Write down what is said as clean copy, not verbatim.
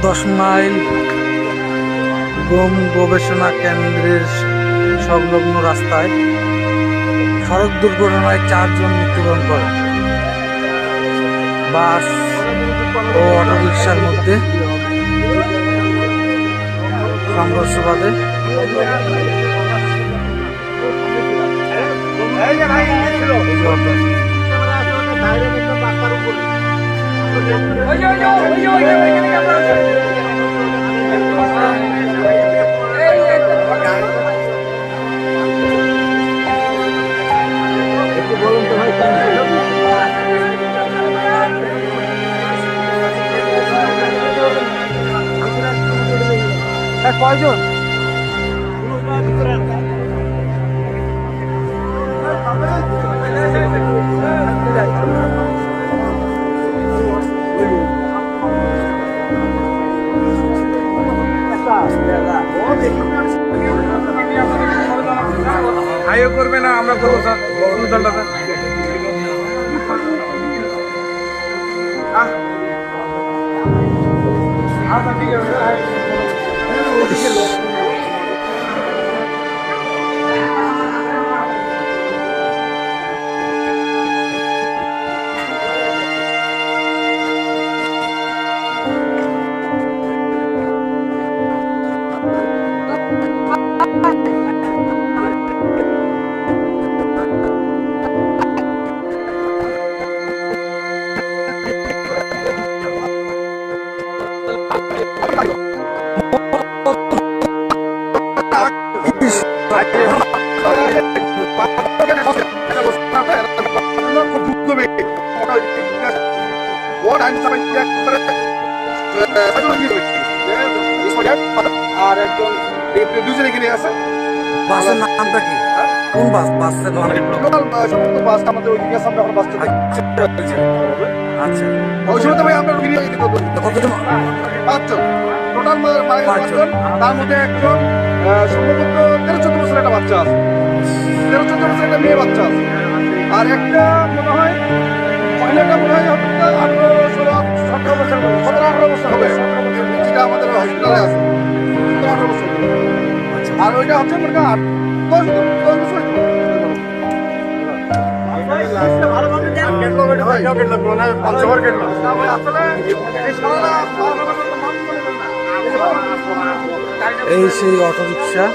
দশ মাইল গম গবেষণা কেন্দ্রের সংলগ্ন রাস্তায় সড়ক দুর্ঘটনায় 4 জন মৃত্যুবরণ করে। বাস ও অটোরিকশার মধ্যে সংঘর্ষ বাধে। কয়জন? হাইও করবে না, আমরা করবো স্যার। আচ্ছা ঠিক আছে। আর একজন দুজনে কিনে আছে। বাসের নামটা কি? কোন বাস? বাসের নাম সমস্ত বাস আমাদের ওই দিকে আমরা এখন বাস আচ্ছা, ওই সময় তো ভাই আমরা কতজন? 5 জন টোটাল, 5 জন। তার মধ্যে একজন সম্ভবত 13-14 বছরের একটা বাচ্চা আছে, 13-14 বছরের একটা মেয়ে বাচ্চা আছে। আর একটা মনে হয় মহিলাটা মনে হয় 18-17 বছর 17-18 বছর হবে, যেটা আমাদের হসপিটালে আছে 17-18 বছর। আর ওইটা হচ্ছে মনে হয় 10 বছর। এই সেই অটোরিকশা